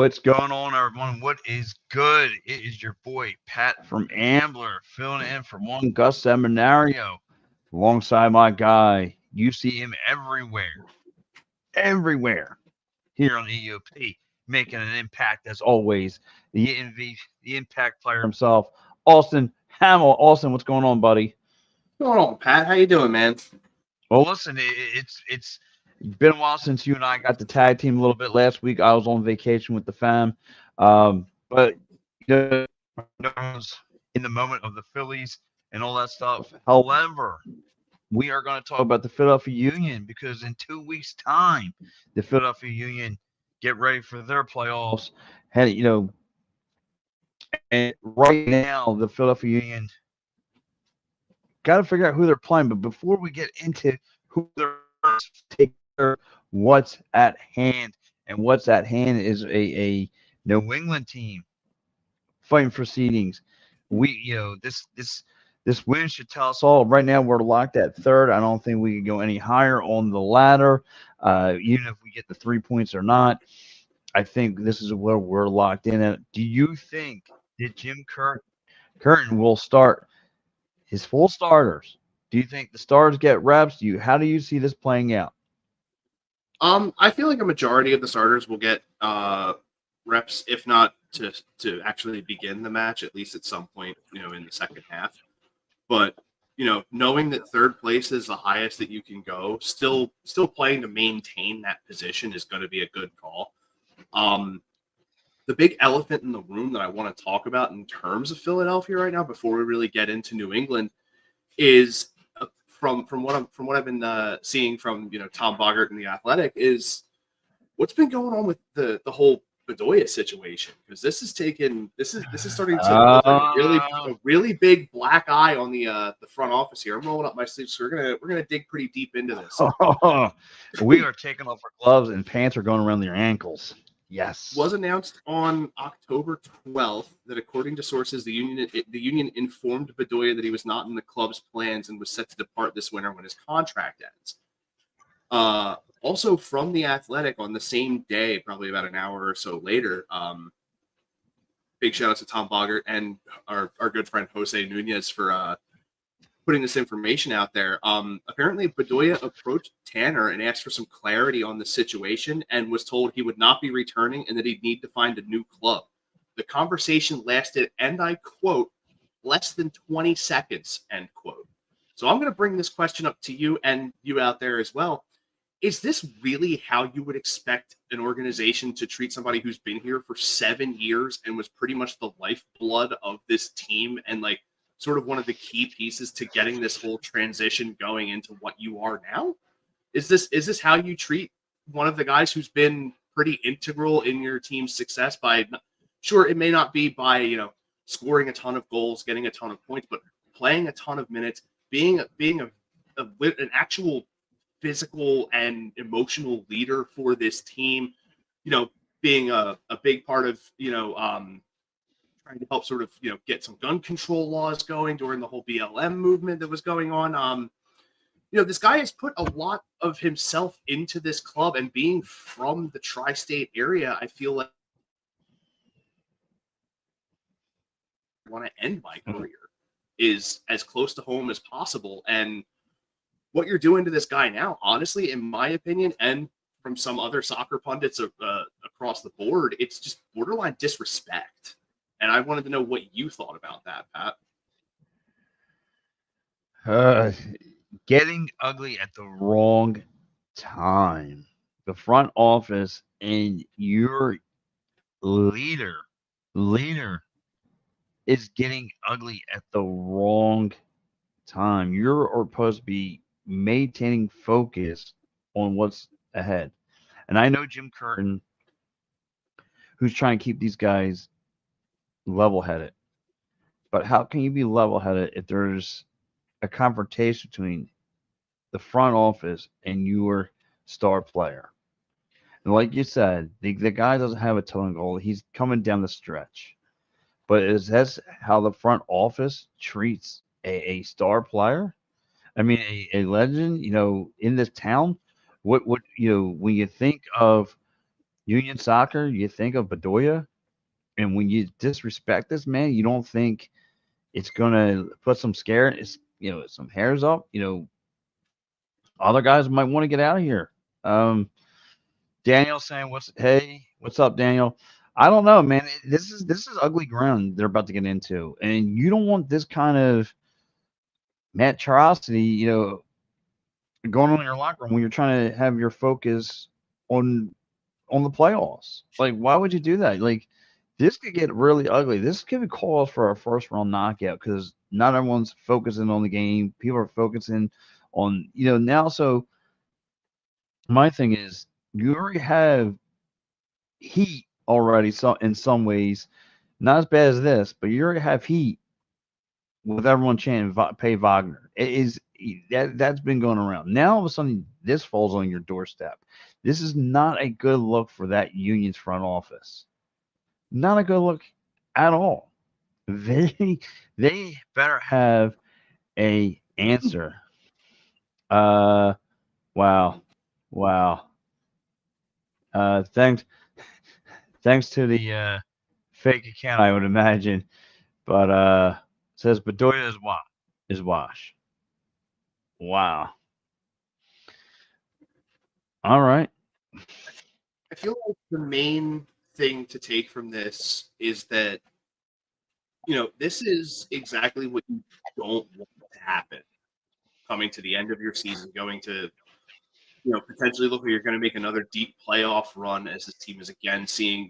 What's going on, everyone? What is good? It is your boy Pat from Ambler filling in for one Gus Seminario alongside my guy. You see him everywhere here on EUP, making an impact as always. The impact player himself, Austin Hamill. Austin, what's going on, buddy? What's going on, Pat? How you doing, man? Well, listen, it's been a while since you and I got the tag team a little bit last week. I was on vacation with the fam, but you know, knows in the moment of the Phillies and all that stuff. However, we are going to talk about the Philadelphia Union because in 2 weeks' time, the Philadelphia Union get ready for their playoffs. And and right now the Philadelphia Union got to figure out who they're playing. But before we get into who they're take what's at hand, and what's at hand is a New England team fighting for seedings. This win should tell us all. Right now, we're locked at third. I don't think we can go any higher on the ladder, even if we get the 3 points or not. I think this is where we're locked in at. Do you think that Curtin will start his full starters? Do you think the stars get reps? How do you see this playing out? I feel like a majority of the starters will get reps, if not to actually begin the match, at least at some point, in the second half. But knowing that third place is the highest that you can go, still playing to maintain that position is going to be a good call. The big elephant in the room that I want to talk about in terms of Philadelphia right now, before we really get into New England, is from what I've been seeing from Tom Boggart and the Athletic, is what's been going on with the whole Bedoya situation, because this is starting to look like a really big black eye on the front office here. I'm rolling up my sleeves, so we're gonna dig pretty deep into this. We are taking off our gloves and pants are going around their ankles. Yes. Was announced on October 12th that, according to sources, the union informed Bedoya that he was not in the club's plans and was set to depart this winter when his contract ends. Also from the Athletic on the same day, probably about an hour or so later, big shout out to Tom Boggart and our good friend Jose Nunez for putting this information out there. Apparently, Bedoya approached Tanner and asked for some clarity on the situation and was told he would not be returning and that he'd need to find a new club. The conversation lasted, and I quote, less than 20 seconds, end quote. So I'm going to bring this question up to you and you out there as well. Is this really how you would expect an organization to treat somebody who's been here for 7 years and was pretty much the lifeblood of this team and sort of one of the key pieces to getting this whole transition going into what you are now? Is this how you treat one of the guys who's been pretty integral in your team's success? Sure, it may not be by scoring a ton of goals, getting a ton of points, but playing a ton of minutes, being an actual physical and emotional leader for this team, being a big part of trying to help sort of get some gun control laws going during the whole BLM movement that was going on. This guy has put a lot of himself into this club, and being from the tri-state area, I feel like I want to end my career is as close to home as possible. And what you're doing to this guy now, honestly, in my opinion, and from some other soccer pundits across the board, it's just borderline disrespect. And I wanted to know what you thought about that, Pat. Getting ugly at the wrong time. The front office and your leader is getting ugly at the wrong time. You're supposed to be maintaining focus on what's ahead. And I know Jim Curtin, who's trying to keep these guys level-headed. But how can you be level-headed if there's a confrontation between the front office and your star player? And like you said, the guy doesn't have a ton goal. He's coming down the stretch. But is that how the front office treats a star player? I mean, a legend, in this town. What when you think of Union soccer, you think of Bedoya, and when you disrespect this man, you don't think it's gonna put some scare, some hairs up. Other guys might want to get out of here. Um, Daniel saying, what's up, Daniel? I don't know, man. This is ugly ground they're about to get into, and you don't want this kind of maturosity, going on in your locker room when you're trying to have your focus on on the playoffs. Like, why would you do that? Like, this could get really ugly. This could be cause for a first round knockout because not everyone's focusing on the game. People are focusing on, now. So my thing is, you already have heat already. So in some ways, not as bad as this, but you already have heat with everyone chanting "Pay Wagner." It is that's been going around. Now all of a sudden, this falls on your doorstep. This is not a good look for that union's front office. Not a good look at all. They they better have a answer. Uh, wow, wow. Thanks to the fake account, I would imagine. But says Bedoya is wash. Wow. All right. I feel like the main thing to take from this is that this is exactly what you don't want to happen coming to the end of your season, going to potentially look like you're going to make another deep playoff run as this team is again seeing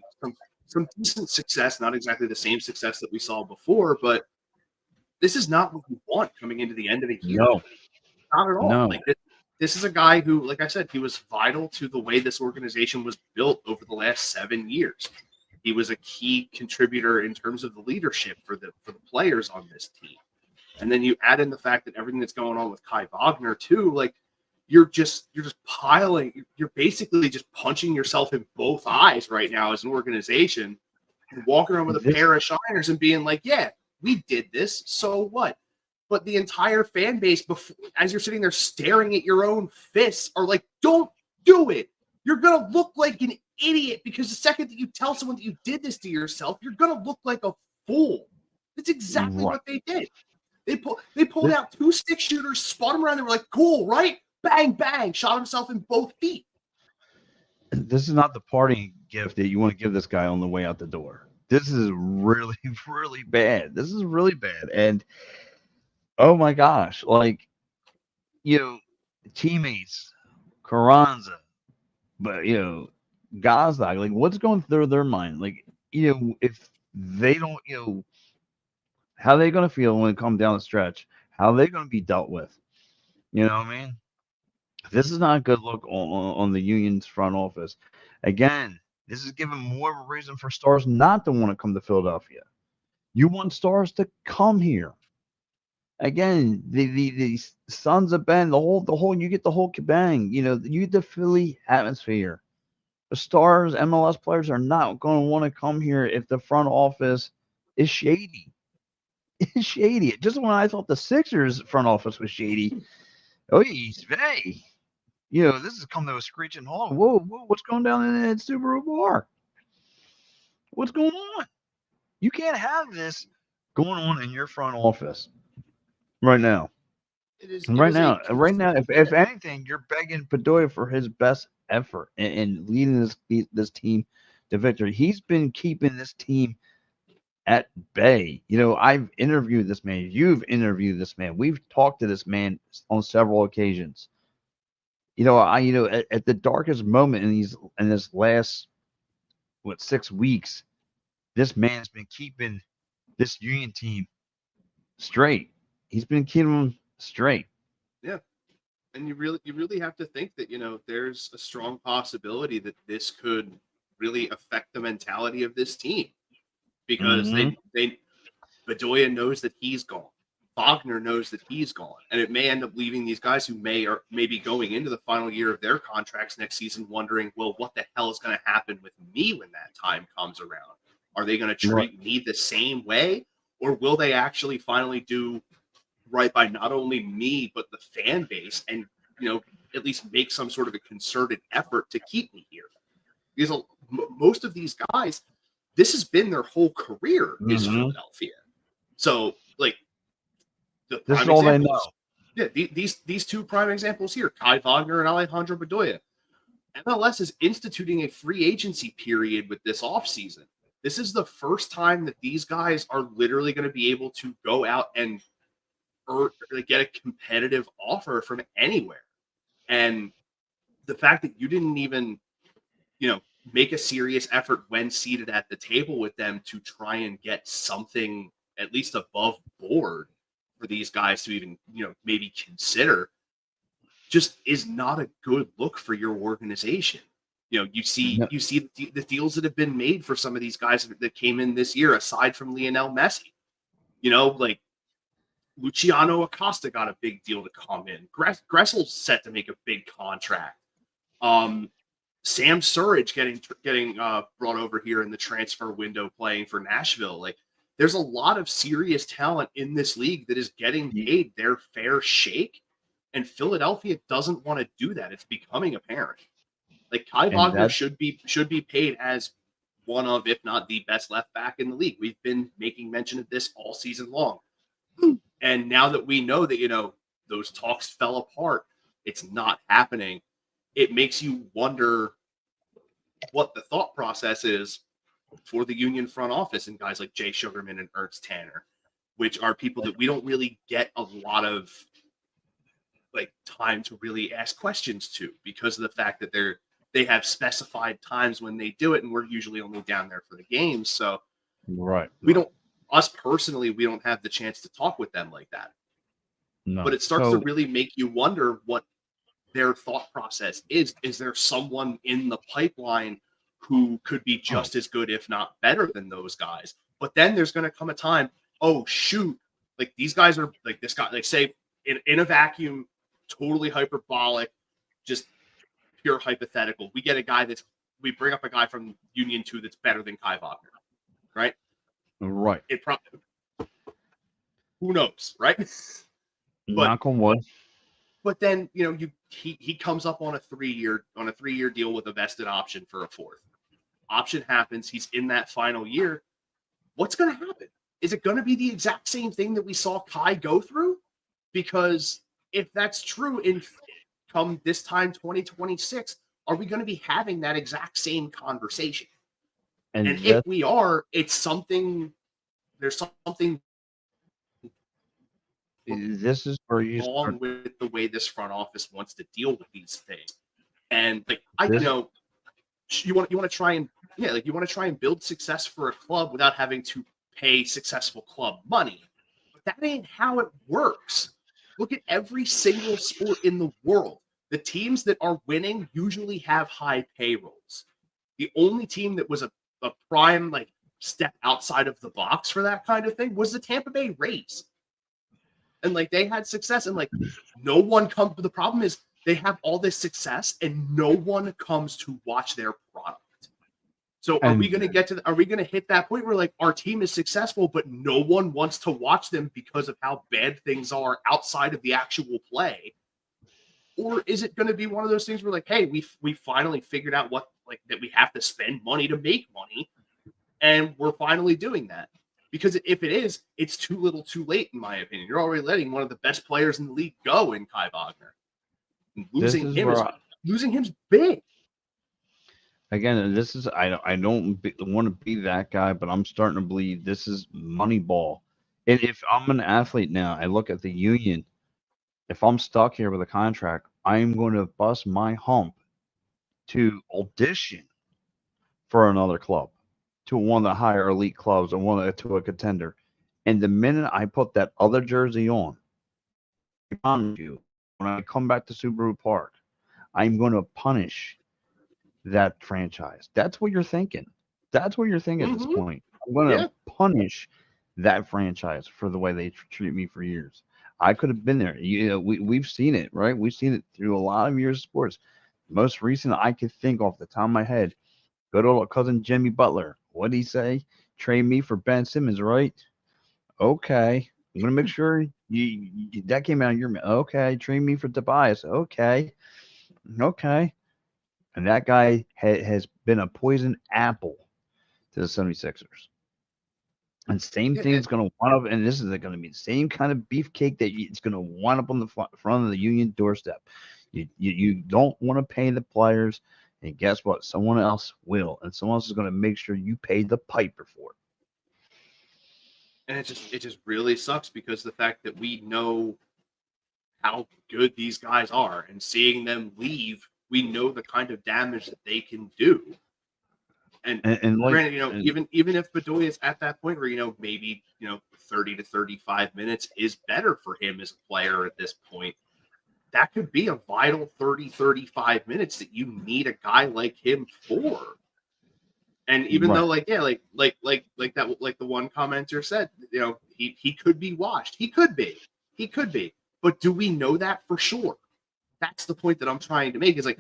some decent success, not exactly the same success that we saw before, but this is not what you want coming into the end of the year. No, Not at all. no. Like this is a guy who, like I said, he was vital to the way this organization was built over the last 7 years. He was a key contributor in terms of the leadership for the players on this team. And then you add in the fact that everything that's going on with Kai Wagner too, like you're just piling, you're basically just punching yourself in both eyes right now as an organization and walking around with a pair of shiners and being like, yeah, we did this, so what? But the entire fan base, before, as you're sitting there staring at your own fists, are like, don't do it. You're going to look like an idiot because the second that you tell someone that you did this to yourself, you're going to look like a fool. That's exactly what they did. They pulled out 2 stick shooters, spun them around. They were like, cool, right? Bang, bang, shot himself in both feet. This is not the parting gift that you want to give this guy on the way out the door. This is really, really bad. This is really bad. And oh my gosh, like, you know, teammates, Carranza, but Gazdag, like what's going through their mind? Like, if they don't, how are they gonna feel when it comes down the stretch? How are they gonna be dealt with? You know what I mean? This is not a good look on the Union's front office. Again, this is giving more of a reason for stars not to want to come to Philadelphia. You want stars to come here. Again, the Sons of Ben, the whole you get the whole kabang. You get the Philly atmosphere. The stars, MLS players are not going to want to come here if the front office is shady. It's shady. Just when I thought the Sixers front office was shady, oh, hey, this has come to a screeching halt. Whoa, what's going down in that Subaru bar? What's going on? You can't have this going on in your front office right now. It is Right now, if anything, you're begging Bedoya for his best effort in leading this team to victory. He's been keeping this team at bay. I've interviewed this man. You've interviewed this man. We've talked to this man on several occasions. At the darkest moment in this last 6 weeks, this man's been keeping this Union team straight. He's been keeping them straight. Yeah. And you really have to think that, there's a strong possibility that this could really affect the mentality of this team because Bedoya knows that he's gone. Wagner knows that he's gone. And it may end up leaving these guys who may be going into the final year of their contracts next season wondering, well, what the hell is going to happen with me when that time comes around? Are they going to treat me the same way? Or will they actually finally do right by not only me, but the fan base and, at least make some sort of a concerted effort to keep me here? Because most of these guys, this has been their whole career is Mm-hmm. Philadelphia. So like the This is prime all they know. examples, yeah, these two prime examples here, Kai Wagner and Alejandro Bedoya. MLS is instituting a free agency period with this offseason. This is the first time that these guys are literally going to be able to go out and get a competitive offer from anywhere. And the fact that you didn't even, make a serious effort when seated at the table with them to try and get something at least above board for these guys to even, maybe consider, just is not a good look for your organization. You see No, the deals that have been made for some of these guys that came in this year, aside from Lionel Messi. Like Luciano Acosta got a big deal to come in. Gressel's set to make a big contract. Sam Surridge getting brought over here in the transfer window, playing for Nashville. Like, there's a lot of serious talent in this league that is getting paid their fair shake, and Philadelphia doesn't want to do that. It's becoming apparent. Like, Kai and Wagner that's should be paid as one of, if not the best left back in the league. We've been making mention of this all season long. And now that we know that, those talks fell apart, it's not happening. It makes you wonder what the thought process is for the Union front office and guys like Jay Sugarman and Ernst Tanner, which are people that we don't really get a lot of like time to really ask questions to, because of the fact that they have specified times when they do it, and we're usually only down there for the games. So right. we don't, us personally, we don't have the chance to talk with them like that. No. But it starts to So really make you wonder what their thought process is. Is there someone in the pipeline who could be just as good, if not better than those guys? But then there's going to come a time, oh, shoot, like these guys are like this guy, like say in a vacuum, totally hyperbolic, just pure hypothetical. We get a guy we bring up a guy from Union 2 that's better than Kai Wagner, right? right. It probably, who knows, right? Knock on wood. But then, he comes up on a 3-year deal with a vested option for a fourth. Option happens, he's in that final year. What's going to happen? Is it going to be the exact same thing that we saw Kai go through? Because if that's true, come this time 2026, are we going to be having that exact same conversation? And if we are, it's something. There's something this is where you start. wrong with the way this front office wants to deal with these things. And like you want to try and you want to try and build success for a club without having to pay successful club money. But that ain't how it works. Look at every single sport in the world. The teams that are winning usually have high payrolls. The only team that was a prime like step outside of the box for that kind of thing was the Tampa Bay Rays. And like they had success, and like no one comes. The problem is they have all this success and no one comes to watch their product. So are we going to get to? Are we going to hit that point where like our team is successful, but no one wants to watch them because of how bad things are outside of the actual play? Or is it going to be one of those things where like, hey, we finally figured out what like that we have to spend money to make money, and we're finally doing that? Because if it is, it's too little too late, in my opinion. You're already letting one of the best players in the league go in Kai Wagner. And losing him's big. Again, this is I don't want to be that guy, but I'm starting to believe this is Moneyball. And if I'm an athlete now, I look at the Union. If I'm stuck here with a contract, I'm going to bust my hump to audition for another club, to one of the higher elite clubs, or to a contender. And the minute I put that other jersey on, I promise you, when I come back to Subaru Park, I'm going to punish that franchise. That's what you're thinking. That's what you're thinking at this point. I'm going to punish that franchise for the way they treat me for years. I could have been there. We've seen it, right? We've seen it through a lot of years of sports. Most recent I could think off the top of my head, good old cousin Jimmy Butler. What'd he say? Trade me for Ben Simmons, right? Okay. I'm going to make sure that came out of your mouth. Okay. Trade me for Tobias. Okay. Okay. And that guy has been a poison apple to the 76ers. And same Yeah, thing is going to wind up, and this is going to be the same kind of beefcake that it's going to wind up on the front of the Union doorstep. You don't want to pay the players, and guess what? Someone else will, and someone else is going to make sure you pay the piper for it. and it just really sucks because the fact that we know how good these guys are, and seeing them leave, we know the kind of damage that they can do. And And like, granted, even if Bedoya is at that point where maybe 30 to 35 minutes is better for him as a player at this point, that could be a vital 30-35 minutes that you need a guy like him for. And even right, though, like the one commenter said, he could be washed. He could be. But do we know that for sure? That's the point that I'm trying to make. Is like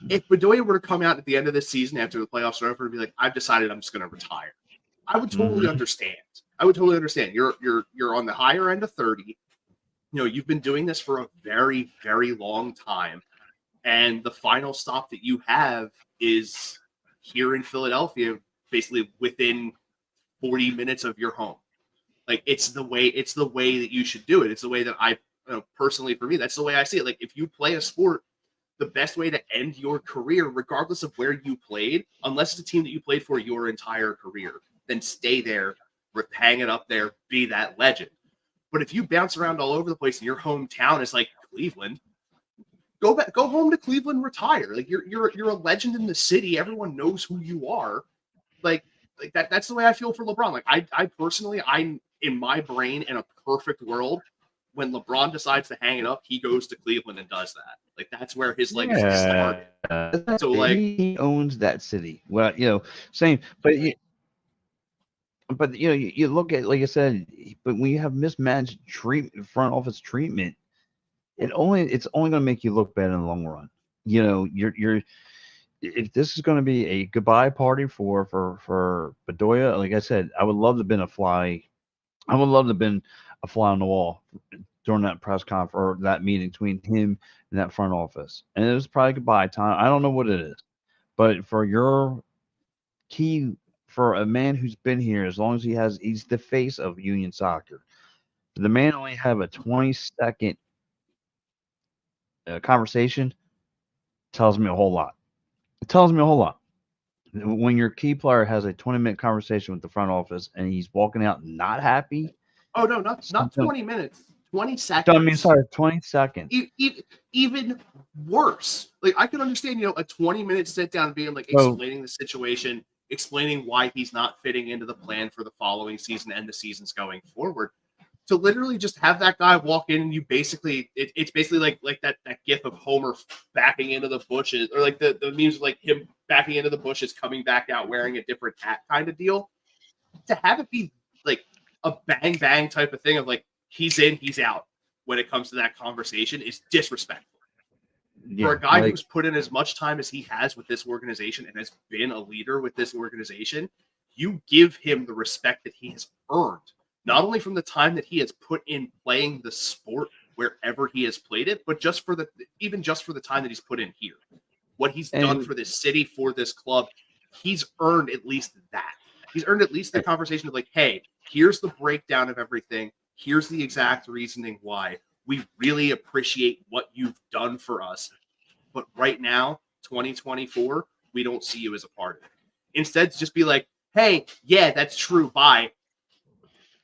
if Bedoya were to come out at the end of this season after the playoffs are over and be like, I've decided I'm just going to retire, I would totally mm-hmm. understand. I would totally understand. You're on the higher end of 30. You've been doing this for a very, very long time, and the final stop that you have is here in Philadelphia, basically within 40 minutes of your home. Like it's the way that you should do it. It's the way that personally, for me, that's the way I see it. Like if you play a sport, the best way to end your career, regardless of where you played, unless it's a team that you played for your entire career, then stay there, hang it up there, be that legend. But if you bounce around all over the place and your hometown is like Cleveland, go home to Cleveland, retire. Like you're a legend in the city. Everyone knows who you are. Like that's the way I feel for LeBron. Like I personally, I'm in my brain, in a perfect world, when LeBron decides to hang it up, he goes to Cleveland and does that. Like that's where his legacy started. So like, He owns that city. Well, same, but you look at, like I said, but when you have mismatched front office treatment, it's only going to make you look bad in the long run. You're if this is going to be a goodbye party for Bedoya, like I said, I would love to have been a fly. I would love to have been a fly on the wall during that press conference or that meeting between him and that front office. And it was probably goodbye time. I don't know what it is, but for your key, for a man who's been here as long as he's the face of Union soccer. The man only have a 20-second conversation tells me a whole lot. It tells me a whole lot. When your key player has a 20-minute conversation with the front office and he's walking out not happy, oh no, not something. 20 minutes, 20 I mean, seconds. sorry, 20 seconds. Even worse. Like I can understand, a 20-minute sit down being like So, explaining the situation, explaining why he's not fitting into the plan for the following season and the seasons going forward. To literally just have that guy walk in and you basically, it's basically like that gif of Homer backing into the bushes, or like the memes of like him backing into the bushes, coming back out wearing a different hat kind of deal. To have it be like a bang bang type of thing of like he's in, he's out when it comes to that conversation is disrespectful. For yeah, a guy like, who's put in as much time as he has with this organization and has been a leader with this organization, you give him the respect that he has earned, not only from the time that he has put in playing the sport wherever he has played it, but just for the time that he's put in here. What he's done and for this city, for this club, he's earned at least that. He's earned at least the conversation of like, hey, here's the breakdown of everything. Here's the exact reasoning why. We really appreciate what you've done for us. But right now, 2024, we don't see you as a part of it. Instead, just be like, hey, yeah, that's true. Bye.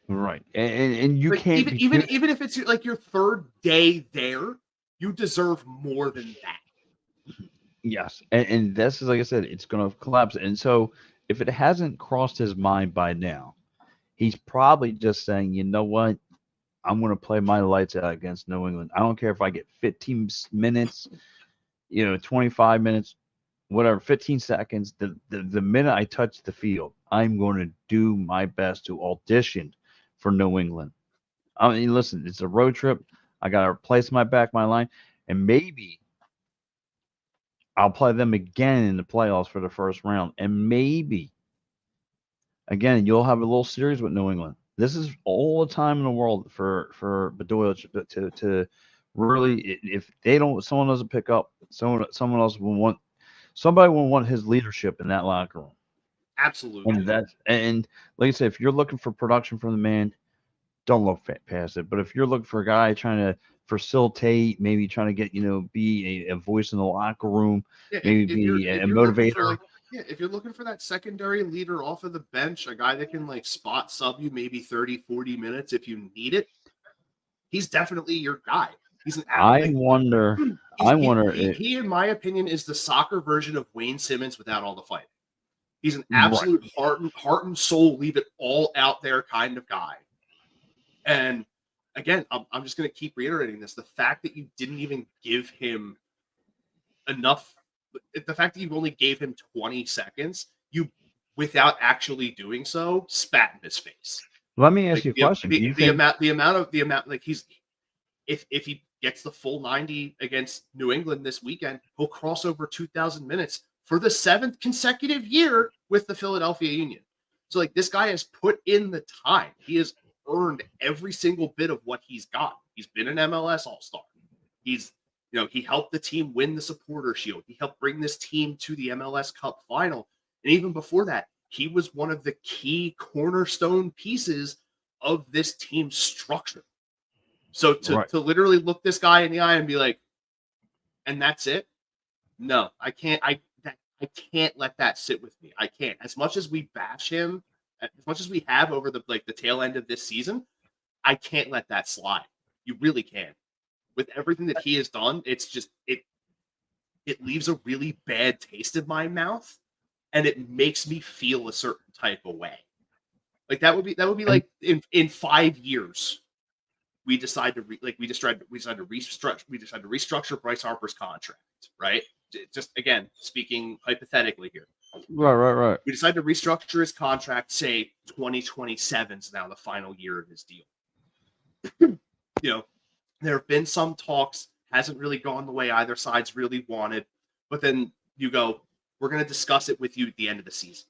right, and you Like can't even be even doing. even if it's like your third day there, you deserve more than that. Yes, and this is, like I said, it's going to collapse. And so, if it hasn't crossed his mind by now, he's probably just saying, you know what, I'm going to play my lights out against New England. I don't care if I get 15 minutes, 25 minutes, whatever, 15 seconds. The minute I touch the field, I'm going to do my best to audition for New England. I mean, listen, it's a road trip. I got to replace my line, and maybe I'll play them again in the playoffs for the first round, and maybe again you'll have a little series with New England. This is all the time in the world for Bedoya to really, if they don't, someone doesn't pick up, someone else will want, somebody will want his leadership in that locker room. Absolutely. And like I said, if you're looking for production from the man, don't look past it. But if you're looking for a guy trying to facilitate, maybe trying to get, be a voice in the locker room, Yeah, maybe be if a you're looking for motivator. like if you're looking for that secondary leader off of the bench, a guy that can like spot sub you maybe 30, 40 minutes if you need it, he's definitely your guy. He's an I like wonder, he's I wonder, he in my opinion is the soccer version of Wayne Simmons without all the fighting. He's an right, absolute heart and soul, leave it all out there kind of guy. And again, I'm just going to keep reiterating this: the fact that you didn't even give him enough, the fact that you only gave him 20 seconds, you, without actually doing so, spat in his face. let me ask Like you a question. Do you think the amount like he's if he gets the full 90 against New England this weekend, he'll cross over 2,000 minutes for the 7th consecutive year with the Philadelphia Union. So like this guy has put in the time. He has earned every single bit of what he's got. He's been an MLS All-Star. He's he helped the team win the Supporter Shield. He helped bring this team to the MLS Cup final. And even before that, he was one of the key cornerstone pieces of this team's structure. So right? to literally look this guy in the eye and be like, and that's it? No, I can't. I can't let that sit with me. I can't. As much as we bash him, as much as we have over the tail end of this season, I can't let that slide. You really can't. With everything that he has done, it's just it leaves a really bad taste in my mouth, and it makes me feel a certain type of way. Like that would be And like in 5 years we decide to restructure Bryce Harper's contract, right? Just again, speaking hypothetically here. right. We decide to restructure his contract, say 2027 is now the final year of his deal. There have been some talks, hasn't really gone the way either side's really wanted, but then you go, we're going to discuss it with you at the end of the season.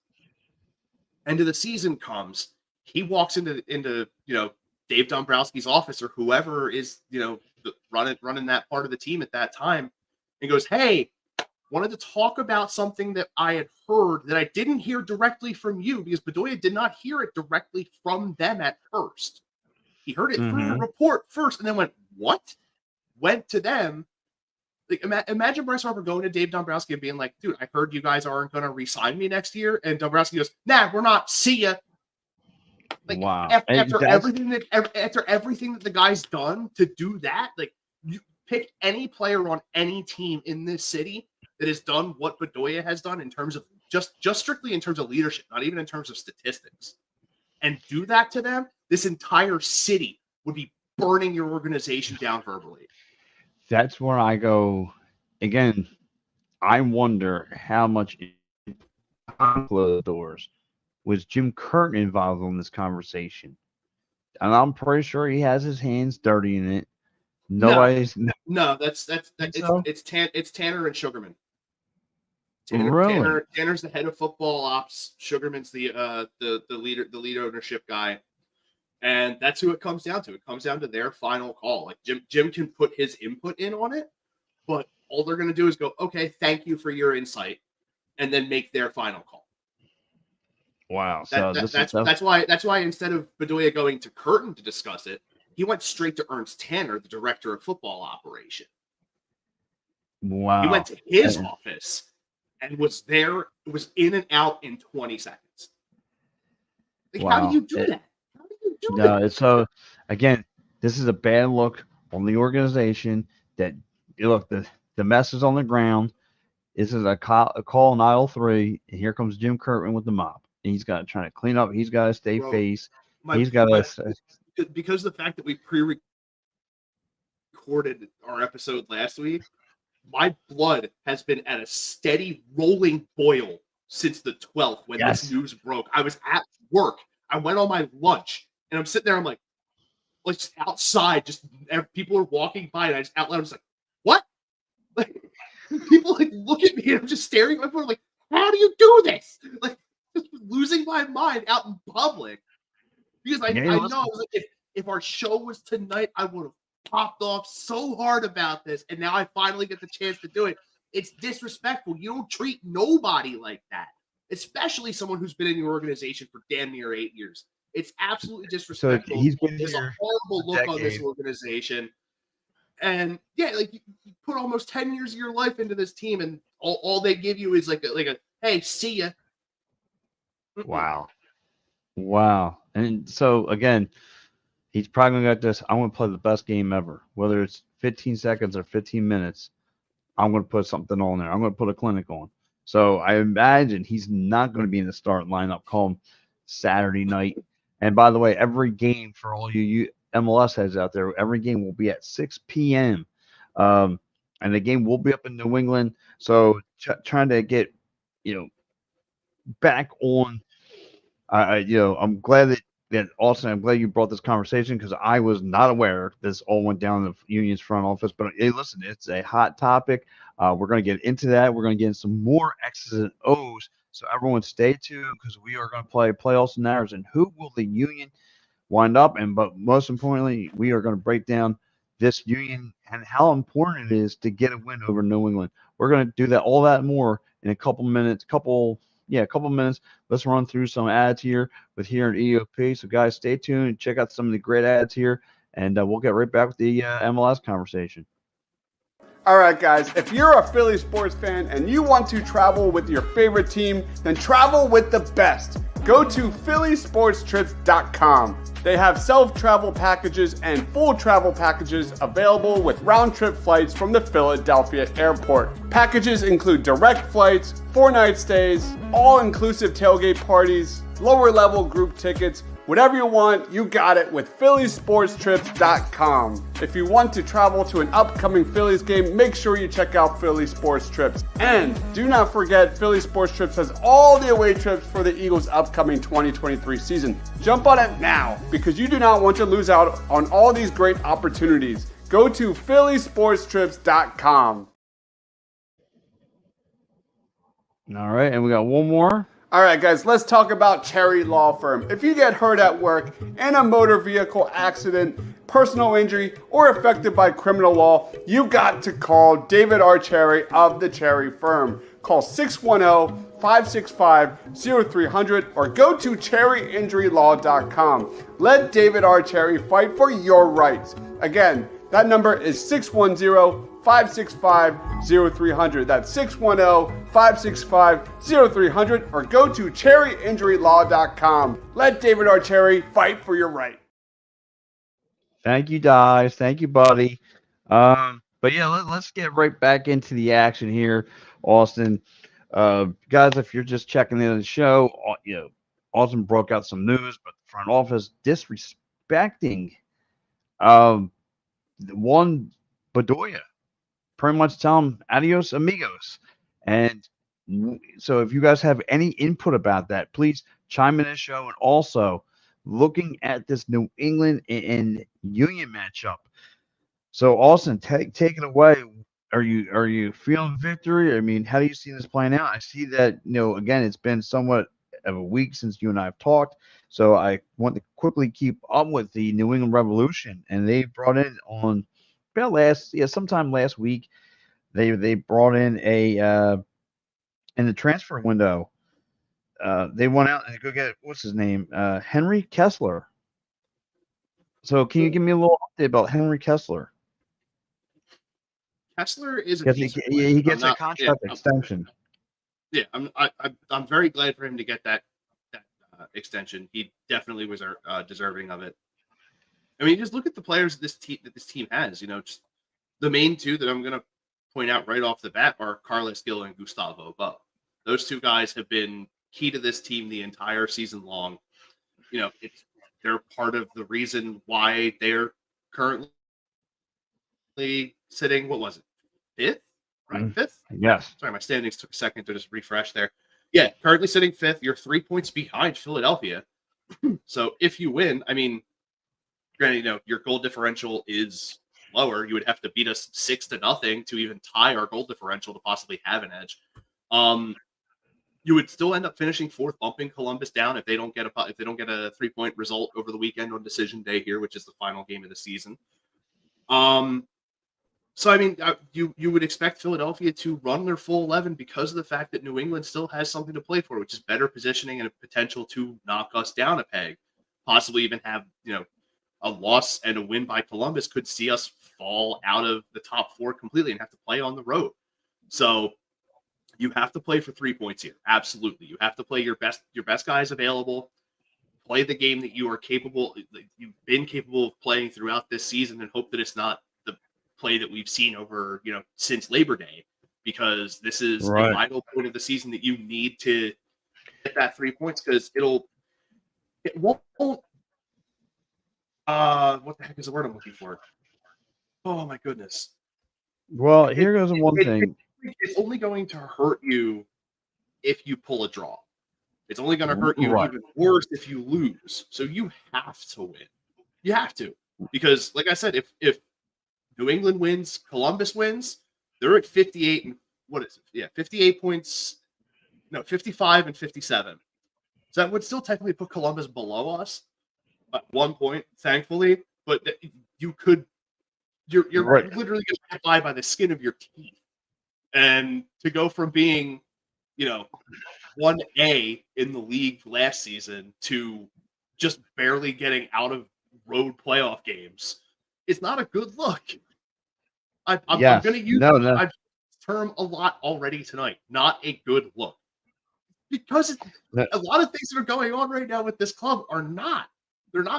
End of the season comes, he walks into Dave Dombrowski's office or whoever is running that part of the team at that time, and goes, "Hey, wanted to talk about something that I had heard that I didn't hear directly from you because Bedoya did not hear it directly from them at first. He heard it through a report first, and then went, what? Went to them." Like, imagine Bryce Harper going to Dave Dombrowski and being like, "Dude, I heard you guys aren't going to re-sign me next year," and Dombrowski goes, "Nah, we're not. See ya." Like wow, after everything that the guy's done to do that, like you pick any player on any team in this city that has done what Bedoya has done in terms of just strictly in terms of leadership, not even in terms of statistics, and do that to them, this entire city would be burning your organization down verbally. that's where I go again. I wonder how much behind closed doors was Jim Curtin involved in this conversation, and I'm pretty sure he has his hands dirty in it. No, Nobody's that's so it's Tanner and Sugarman. really. Tanner's the head of football ops. Sugarman's the leader, the lead ownership guy, and that's who it comes down to. It comes down to their final call. Like Jim can put his input in on it, but all they're going to do is go, "Okay, thank you for your insight," and then make their final call. Wow. So That's why instead of Bedoya going to Curtin to discuss it, he went straight to Ernst Tanner, the director of football operation. wow. He went to his office and was in and out in 20 seconds. Like, Wow. how do you do that? How do you do No, that? it's so again, this is a bad look on the organization that look the mess is on the ground. This is a call in aisle 3, and here comes Jim Curtin with the mop. And he's got to try to clean up. He's got to stay Bro, face. He's got to. because the fact that we pre-recorded our episode last week, my blood has been at a steady rolling boil since the 12th when this news broke. I was at work. I went on my lunch, and I'm sitting there. I'm like just outside, just people are walking by, and I just out loud, I'm just like, "What?" Like, people like look at me, and I'm just staring at my phone. I'm like, "How do you do this?" Like, just losing my mind out in public because I know I was like, if our show was tonight, I would have popped off so hard about this, and now I finally get the chance to do it. It's disrespectful. You don't treat nobody like that, especially someone who's been in your organization for damn near 8 years. It's absolutely So disrespectful. he's been There's a here horrible a look on this decade. organization. And yeah, like you put almost 10 years of your life into this team, and all they give you is like a hey, see ya. Wow. And so again, he's probably gonna get this. I want to play the best game ever, whether it's 15 seconds or 15 minutes. I'm going to put something on there. I'm going to put a clinic on. So I imagine he's not going to be in the starting lineup come Saturday night. And by the way, every game for all you MLS heads out there, every game will be at 6 p.m. And the game will be up in New England. So trying to get, back on. I'm glad that Austin, I'm glad you brought this conversation because I was not aware this all went down the Union's front office. But hey, listen, it's a hot topic. We're going to get into that. We're going to get into some more X's and O's. So everyone stay tuned because we are going to play playoff scenarios and who will the Union wind up. But most importantly, we are going to break down this Union and how important it is to get a win over New England. We're going to do that, all that more in a couple minutes. Let's run through some ads here with here at EOP. So guys, stay tuned and check out some of the great ads here, and we'll get right back with the MLS conversation. All right, guys, if you're a Philly sports fan and you want to travel with your favorite team, then travel with the best. Go to phillysportstrips.com. They have self-travel packages and full travel packages available with round-trip flights from the Philadelphia airport. Packages include direct flights, 4-night stays, all-inclusive tailgate parties, lower-level group tickets. Whatever you want, you got it with phillysportstrips.com. If you want to travel to an upcoming Phillies game, make sure you check out Philly Sports Trips. And do not forget, Philly Sports Trips has all the away trips for the Eagles' upcoming 2023 season. Jump on it now because you do not want to lose out on all these great opportunities. Go to phillysportstrips.com. All right, and we got one more. All right, guys, let's talk about Cherry Law Firm. If you get hurt at work in a motor vehicle accident, personal injury, or affected by criminal law, you got to call David R. Cherry of the Cherry Firm. Call 610-565-0300 or go to cherryinjurylaw.com. Let David R. Cherry fight for your rights. Again, that number is 610-565-0300. That's 610-565-0300 or go to cherryinjurylaw.com. Let David R. Cherry fight for your right. Thank you, guys. Thank you, buddy. But yeah, let's get right back into the action here, Austin. Guys, if you're just checking in on the show, Austin broke out some news, but the front office disrespecting one Bedoya, pretty much tell him adios amigos. And so if you guys have any input about that, please chime in the show. And also looking at this New England and Union matchup. So Austin, take it away. Are you feeling victory? I mean, how do you see this playing out? I see that, again, it's been somewhat of a week since you and I have talked. So I want to quickly keep up with the New England Revolution. And they brought in on sometime last week, they brought in in the transfer window. They went out and go get what's his name, Henry Kessler. So can you give me a little update about Henry Kessler? Kessler is he gets a contract extension. Yeah, I'm very glad for him to get that extension. He definitely was deserving of it. I mean, just look at the players that this team has. Just the main two that I'm going to point out right off the bat are Carlos Gil and Gustavo Bo. Those two guys have been key to this team the entire season long. They're part of the reason why they're currently sitting. What was it? Fifth? Right, fifth. Yes. Sorry, my standings took a second to just refresh there. Yeah, currently sitting fifth. You're 3 points behind Philadelphia. So if you win, I mean, granted, your goal differential is lower. You would have to beat us 6-0 to even tie our goal differential to possibly have an edge. You would still end up finishing fourth, bumping Columbus down if they don't get a 3-point result over the weekend on decision day here, which is the final game of the season. So I mean, you would expect Philadelphia to run their full 11 because of the fact that New England still has something to play for, which is better positioning and a potential to knock us down a peg, possibly even have a loss and a win by Columbus could see us fall out of the top 4 completely and have to play on the road. So you have to play for 3 points here. Absolutely, you have to play your best guys available. Play the game that you are capable, you've been capable of playing throughout this season, and hope that it's not the play that we've seen over, since Labor Day, because this is Right. a vital point of the season that you need to get that 3 points, because it won't. What the heck is the word I'm looking for? Oh my goodness. Well, here goes one thing. It's only going to hurt you if you pull a draw. It's only going to hurt you Right. even worse if you lose. So you have to win. You have to. Because, like I said, if New England wins, Columbus wins, they're at 58 and 58 points. No, 55 and 57. So that would still technically put Columbus below us at 1 point, thankfully. But you're Right. literally going to get by the skin of your teeth. And to go from being, 1A in the league last season to just barely getting out of road playoff games, it's not a good look. I'm going to use that term a lot already tonight. Not a good look. Because a lot of things that are going on right now with this club they're not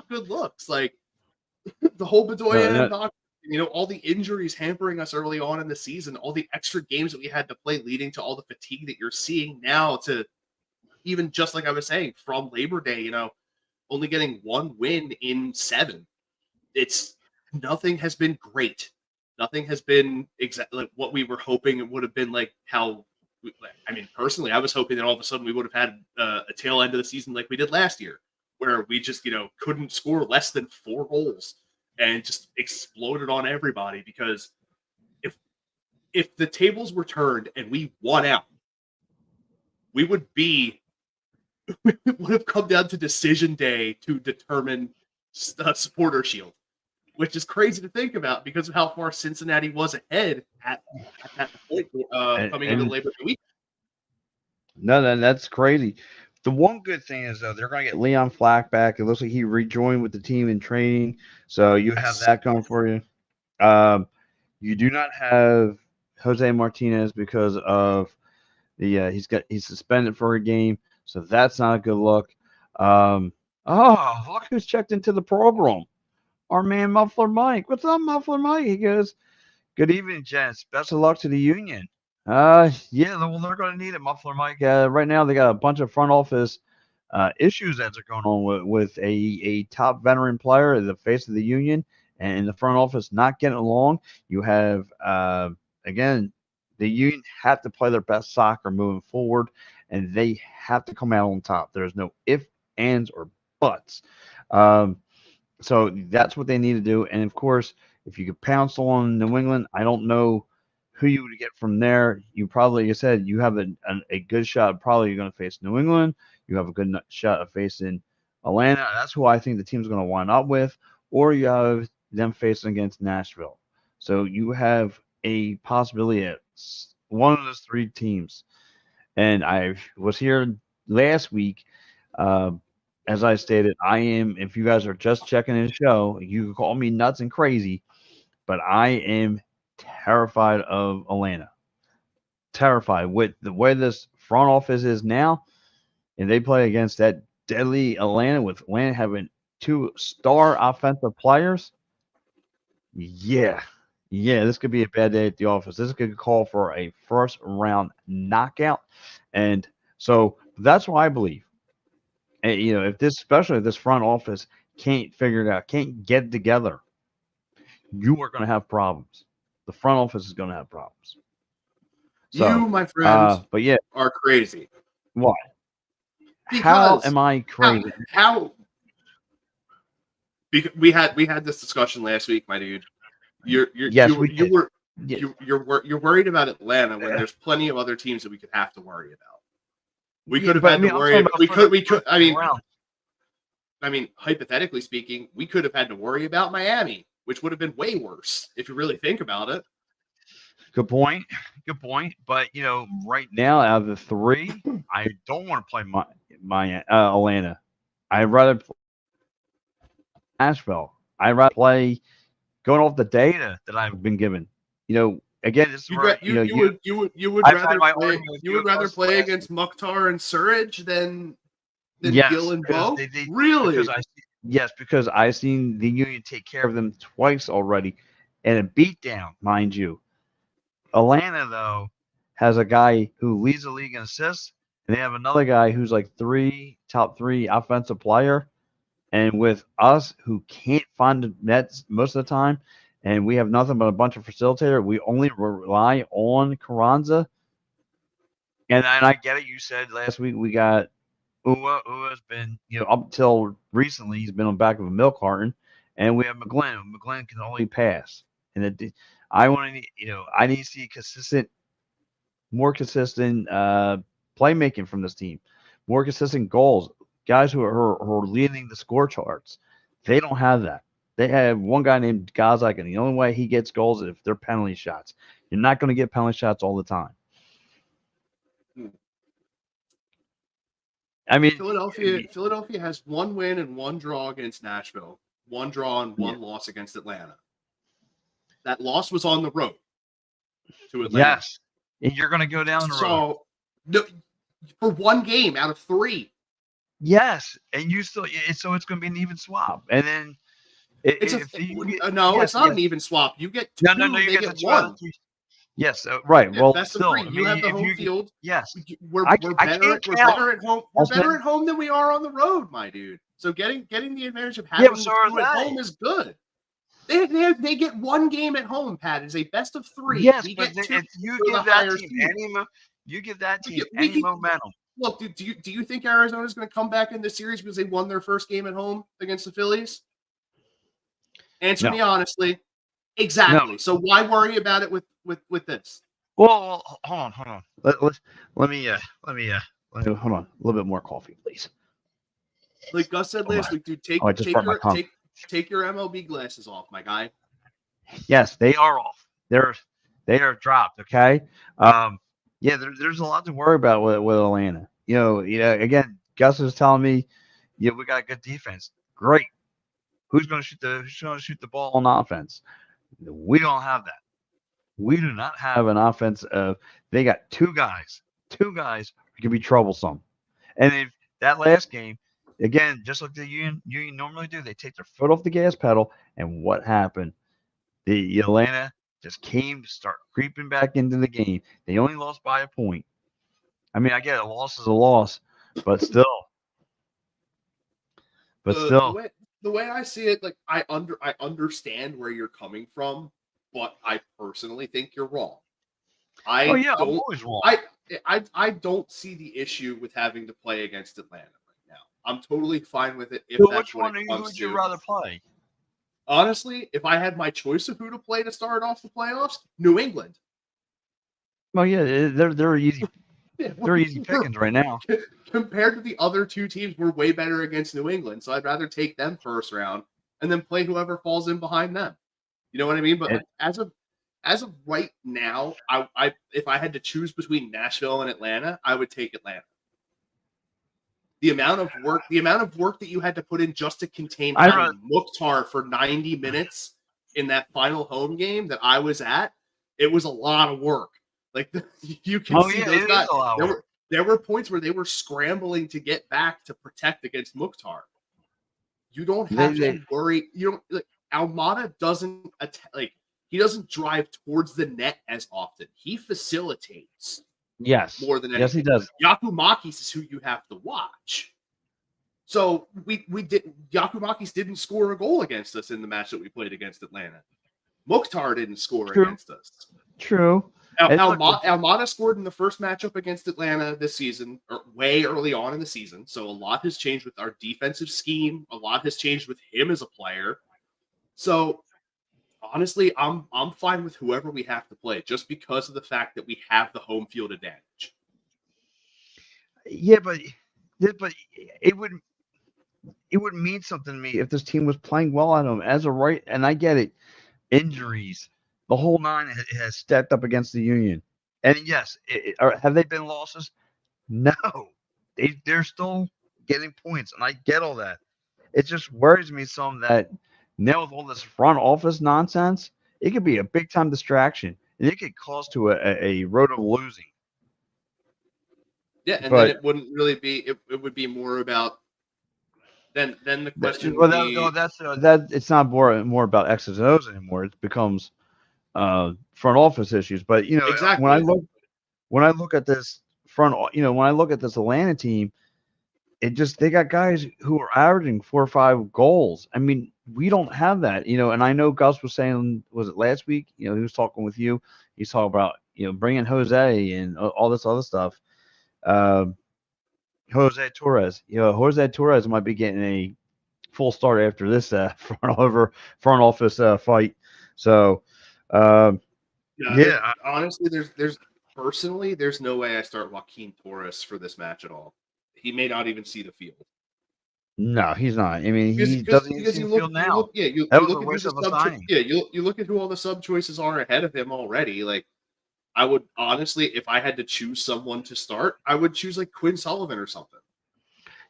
good looks. Like the whole Bedoya knock, all the injuries hampering us early on in the season, all the extra games that we had to play leading to all the fatigue that you're seeing now, to even just like I was saying, from Labor Day, only getting 1 win in 7. Nothing has been great. Nothing has been exactly like what we were hoping it would have been. Like personally, I was hoping that all of a sudden we would have had a tail end of the season like we did last year, where we just, couldn't score less than 4 goals and just exploded on everybody. Because if the tables were turned and we won out, it would have come down to decision day to determine supporter shield, which is crazy to think about because of how far Cincinnati was ahead at that point coming into Labor Day week. No, that's crazy. The one good thing is, though, they're going to get Leon Flack back. It looks like he rejoined with the team in training, so you have that going for you. You do not have Jose Martinez because of he's suspended for a game, so that's not a good look. Look who's checked into the program. Our man Muffler Mike. What's up, Muffler Mike? He goes, "Good evening, gents. Best of luck to the Union." Well, they're going to need it, Muffler Mike. Right now, they got a bunch of front office issues that are going on with a top veteran player, the face of the Union, and the front office not getting along. You have, again, the Union have to play their best soccer moving forward, and they have to come out on top. There's no ifs, ands, or buts. So that's what they need to do. And, of course, if you could pounce on New England, I don't know who you would get from there. You probably, like I said, you have a good shot. Probably you're going to face New England. You have a good shot of facing Atlanta. That's who I think the team's going to wind up with. Or you have them facing against Nashville. So you have a possibility at one of those 3 teams. And I was here last week. As I stated, if you guys are just checking in the show, you can call me nuts and crazy, but I am terrified of Atlanta. Terrified with the way this front office is now, and they play against that deadly Atlanta, with Atlanta having 2 star offensive players. Yeah, this could be a bad day at the office. This could call for a first round knockout, and so that's what I believe. And, especially if this front office can't figure it out, can't get it together, you are going to have problems. The front office is going to have problems. So, you, my friend, but yeah, are crazy. Why? How am I crazy? Because we had this discussion last week, my dude. You're worried about Atlanta when there's plenty of other teams that we could have to worry about. We could have had to worry about. I mean, hypothetically speaking, we could have had to worry about Miami. which would have been way worse if you really think about it. Good point. Good point. But right now, out of the three, I don't want to play my Atlanta. I'd rather play Nashville. I'd rather play going off the data that I've been given. Again, this is where you would I rather find my play argument with you you would rather across play last against Mukhtar and Surridge than yes, Gill and because Bo? they Really? because I've seen the Union take care of them twice already, and a beatdown, mind you. Atlanta though has a guy who leads the league in assists, and they have another guy who's like top three offensive player. And with us who can't find the nets most of the time, and we have nothing but a bunch of facilitator, we only rely on Carranza. And I get it. You said last week we got Ua, who has been, up till recently, he's been on the back of a milk carton, and we have McGlynn. McGlynn can only pass, and I want to, I need to see more consistent playmaking from this team, more consistent goals. Guys who are leading the score charts, they don't have that. They have one guy named Gazak, and the only way he gets goals is if they're penalty shots. You're not going to get penalty shots all the time. I mean, Philadelphia has one win and one draw against Nashville, one draw and one loss against Atlanta. That loss was on the road to Atlanta. Yes, and you're going to go down the road. So, for one game out of three. Yes, and you still so it's going to be an even swap, and then it's not an even swap. You get two. No, you get one. Yes, right. Yeah, well, that's still, the three. You have the home field. Yes, we're better at home. We're better at home than we are on the road, my dude. So getting the advantage of having the two at home is good. They get one game at home. Pat is a best of three. Yes, we but get two if you give that team any momentum. Look, do you think Arizona's going to come back in this series because they won their first game at home against the Phillies? Answer me honestly. Exactly. No. So why worry about it with this? Well, hold on. Let me hold on. A little bit more coffee, please. Like Gus said last week, dude, take your MLB glasses off, my guy. Yes, they are off. They are dropped. Okay. Yeah, there's a lot to worry about with Atlanta. Again, Gus is telling me, we got a good defense. Great. Who's going to shoot the ball on offense? We don't have that. We do not have an offense of. They got two guys who can be troublesome. And if that last game, again, just like the Union normally do, they take their foot off the gas pedal. And what happened? The Atlanta just start creeping back into the game. They only lost by a point. I mean, I get a loss is a loss, but still. The way I see it, like I understand where you're coming from, but I personally think you're wrong. I'm always wrong. I don't see the issue with having to play against Atlanta right now. I'm totally fine with it. Which one would you rather play? Honestly, if I had my choice of who to play to start off the playoffs, New England. Well, yeah, they're easy. They're easy pickings right now. Compared to the other two teams, we're way better against New England. So I'd rather take them first round and then play whoever falls in behind them. You know what I mean? But as of right now, I if I had to choose between Nashville and Atlanta, I would take Atlanta. The amount of work that you had to put in just to contain Mukhtar for 90 minutes in that final home game that I was at, it was a lot of work. Like you can see those guys. There were points where they were scrambling to get back to protect against Mukhtar. You don't have to worry. You don't like Almada doesn't he doesn't drive towards the net as often. He facilitates. Yes. More than anything. Yes, he does. Yakumakis is who you have to watch. So Yakumakis didn't score a goal against us in the match that we played against Atlanta. Mukhtar didn't score against us. True. Almada scored in the first matchup against Atlanta this season, or way early on in the season. So a lot has changed with our defensive scheme. A lot has changed with him as a player. So honestly, I'm fine with whoever we have to play, just because of the fact that we have the home field advantage. Yeah, but it would mean something to me if this team was playing well at home as a right. And I get it, injuries, the whole nine has stepped up against the Union. And yes, have they been losses? No, they're still getting points, and I get all that. It just worries me some that now with all this front office nonsense, it could be a big time distraction, and it could cause to a road of losing. Yeah, and then But it wouldn't really be. It would be more about. Then the question well, would be that it's not more about X's and O's anymore. It becomes front office issues. But exactly. when I look at this when I look at this Atlanta team, it just they got guys who are averaging 4 or 5 goals. I mean, we don't have that, and I know Gus was saying, was it last week? He was talking with you. He's talking about bringing Jose and all this other stuff. Uh, Jose Torres, Jose Torres might be getting a full start after this front office fight. So, um, yeah. yeah, Honestly, there's personally there's no way I start Joaquin Torres for this match at all. He may not even see the field. no, he's not. I mean, he Because doesn't even because see the field now. you That was look a at who waste the of a sub signing. you look at who all the sub choices are ahead of him already. Like I would honestly, if I had to choose someone to start, I would choose like Quinn Sullivan or something.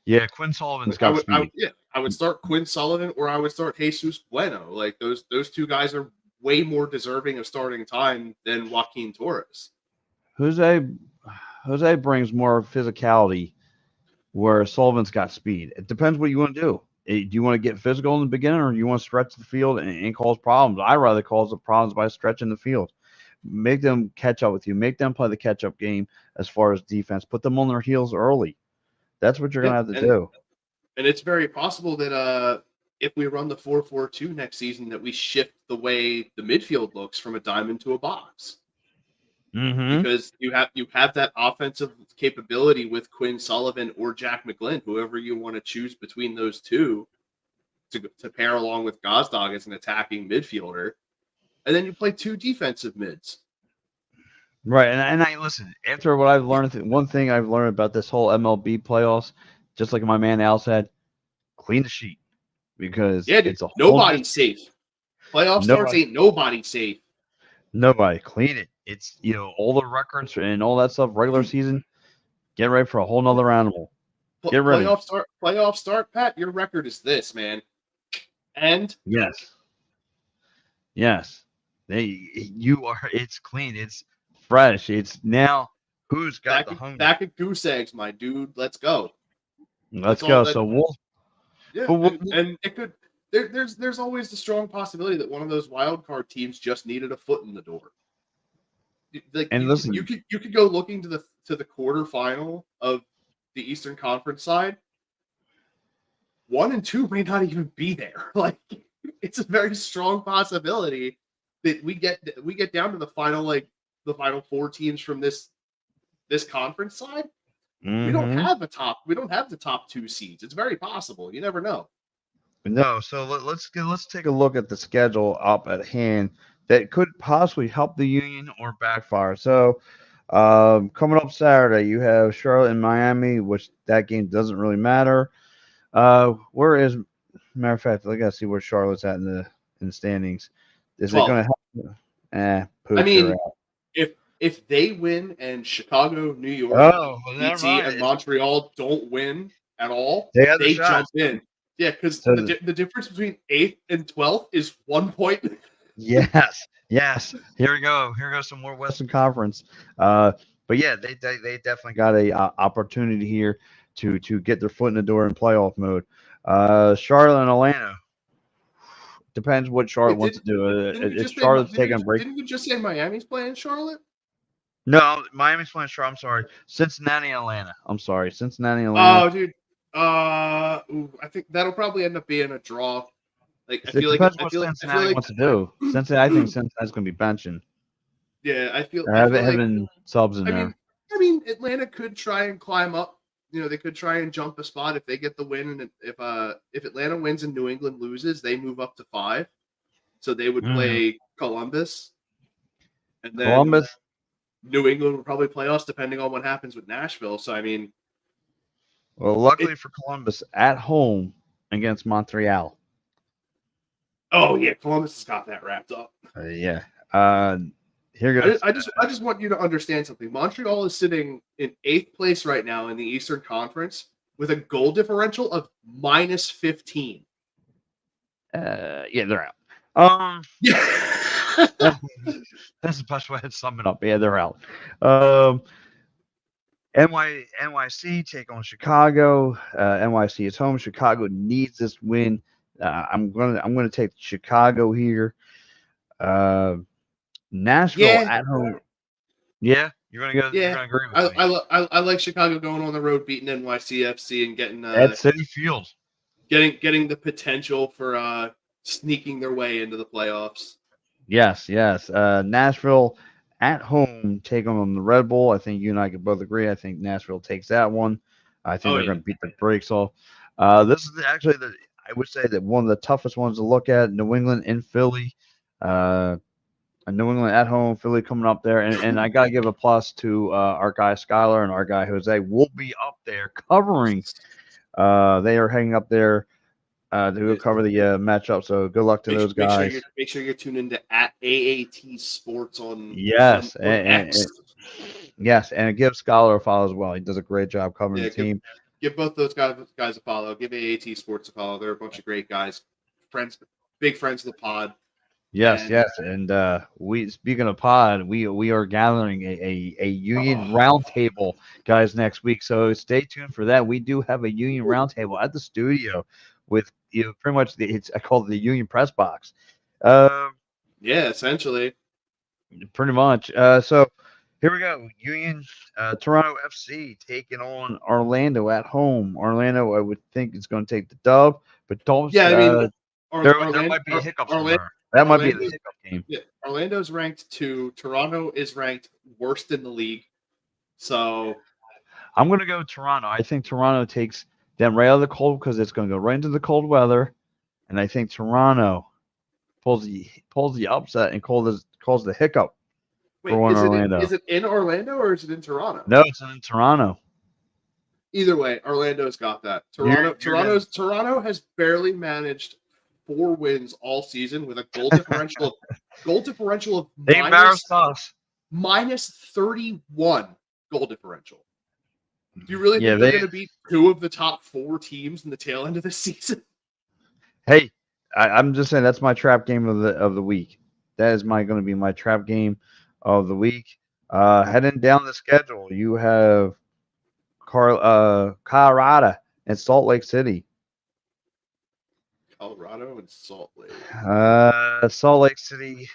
Yeah, Quinn Sullivan's Like got speed. I would start Quinn Sullivan or I would start Jesus Bueno. Like those two guys are way more deserving of starting time than Joaquin Torres. Jose Jose brings more physicality where Sullivan's got speed. It depends what you want to do. Do you want to get physical in the beginning, or do you want to stretch the field and cause problems? I rather cause the problems by stretching the field. Make them catch up with you. Make them play the catch up game as far as defense. Put them on their heels early. That's what you're Yeah, gonna have to do. and it's very possible that if we run the 4-4-2 next season, that we shift the way the midfield looks from a diamond to a box. Mm-hmm. Because you have that offensive capability with Quinn Sullivan or Jack McGlynn, whoever you want to choose between those two to pair along with Gazdag as an attacking midfielder, and then you play two defensive mids. Right, and I listen. After what I've learned, one thing I've learned about this whole MLB playoffs, just like my man Al said, clean the sheet because Yeah, dude, it's a whole new nobody's safe. Playoff starts nobody. ain't nobody safe. Nobody clean it. It's all the records and all that stuff. Regular season, get ready for a whole nother animal. Get ready. Playoff start, Pat. Your record is this, man. And Yes. You are. It's clean. It's fresh. It's now. Who's got the hunger? back at goose eggs, my dude. Let's go. Let's go. So yeah, and it could. There's always the strong possibility that one of those wild card teams just needed a foot in the door. Like listen, you could go looking to the quarterfinal of the Eastern Conference side. 1 and 2 may not even be there. Like it's a very strong possibility that we get down to the final 4 teams from this conference side. mm-hmm. We don't have the top 2 seeds. It's very possible. You never know. No, so let's take a look at the schedule up at hand that could possibly help the Union or backfire. So, coming up Saturday, you have Charlotte and Miami, which that game doesn't really matter. Where is, matter of fact, I gotta see where Charlotte's at in the standings. Is 12. it going to help? I mean, if they win and Chicago, New York, DC, and Montreal don't win at all, they jump in. Yeah, because the difference between 8th and 12th is 1 point. Yes. Here we go. Here goes some more Western Conference. But yeah, they definitely got a opportunity here to get their foot in the door in playoff mode. Charlotte and Atlanta. Depends what Charlotte wants to do. If Charlotte's taking a break. Didn't you just say Miami's playing Charlotte? No, Miami's playing Charlotte. I'm sorry. Cincinnati and Atlanta. I'm sorry. Cincinnati and Atlanta. Oh, dude. I think that'll probably end up being a draw. Like I feel like Cincinnati wants to do. I think Cincinnati's going to be benching. Yeah, I feel having subs in there. I mean, Atlanta could try and climb up. They could try and jump a spot if they get the win, and if Atlanta wins and New England loses, they move up to 5. So they would play Columbus, and then New England would probably play us, depending on what happens with Nashville. So I mean, well, luckily for Columbus, at home against Montreal. Oh yeah, Columbus has got that wrapped up. Yeah. Here goes. I just want you to understand something. Montreal is sitting in 8th place right now in the Eastern Conference with a goal differential of -15. Yeah, they're out. Yeah. That's the best way to sum it up. Yeah, they're out. NYC take on Chicago. NYC is home. Chicago needs this win. I'm gonna take Chicago here. Nashville Yeah. at home. Yeah, you're gonna go. You're Yeah. gonna agree with me. I like Chicago going on the road, beating NYCFC and getting At City Field. getting the potential for sneaking their way into the playoffs. Yes. Nashville at home take on the Red Bull. I think you and I can both agree. I think Nashville takes that one. I think they're going to beat the brakes off. This is actually I would say that one of the toughest ones to look at. New England and Philly. New England at home, Philly coming up there, and I gotta give a plus to our guy Skylar and our guy Jose. Will be up there covering. They are hanging up there. To cover the matchup. So good luck to those guys. Make sure you're tuned into at AAT Sports on yes, on X. Yes, and give Scholar a follow as well. He does a great job covering the team. Give both those guys a follow. Give AAT Sports a follow. They're a bunch of great guys, big friends of the pod. Yes, and we speaking of pod, we are gathering a union roundtable, guys, next week. So stay tuned for that. We do have a union roundtable at the studio with pretty much I call it the union press box. Yeah, essentially. Pretty much. So here we go. Union Toronto FC taking on Orlando at home. Orlando, I would think, is going to take the dub, but don't. Yeah, I mean, there might be hiccups somewhere. That might be the hiccup game. Yeah, Orlando's ranked 2. Toronto is ranked worst in the league. So I'm going to go Toronto. I think Toronto takes them right out of the cold because it's going to go right into the cold weather, and I think Toronto pulls the upset and calls the hiccup. Wait, for Orlando. Is it in Orlando or is it in Toronto? No, it's in Toronto. Either way, Orlando's got that. Toronto has barely managed 4 wins all season with a goal differential of they embarrassed us. -31 goal differential. Do you really think they're going to beat 2 of the top 4 teams in the tail end of the season? Hey, I'm just saying that's my trap game of the week. That is going to be my trap game of the week. Heading down the schedule, you have Colorado and Salt Lake City. Colorado and Salt Lake. Salt Lake City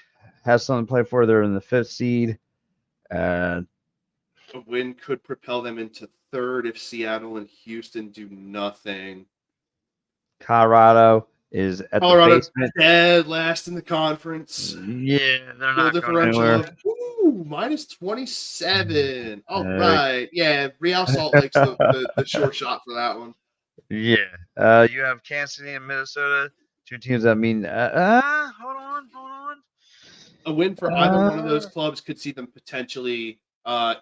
has something to play for. They're in the 5th seed. A win could propel them into 3rd if Seattle and Houston do nothing. Colorado is at the basement. Dead last in the conference. Yeah, they're not going anywhere. -27. All right. Yeah, Real Salt Lake's the short shot for that one. Yeah. You have Kansas City and Minnesota, 2 teams that mean hold on. A win for either one of those clubs could see them potentially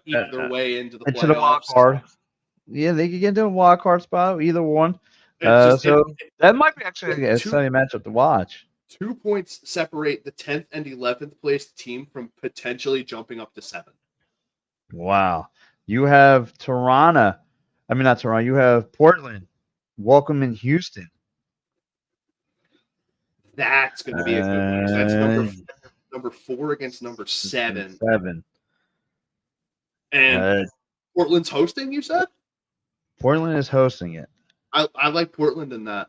eke their way into the playoffs. Into the wild card. Yeah, they could get into a wild card spot, either one. That might be actually a exciting matchup to watch. 2 points separate the 10th and 11th place team from potentially jumping up to 7. Wow. You have Toronto. I mean, not Toronto. You have Portland welcoming Houston. That's going to be a good one. That's number 4 against number 7. And Portland's hosting, you said? Portland is hosting it. I like Portland in that.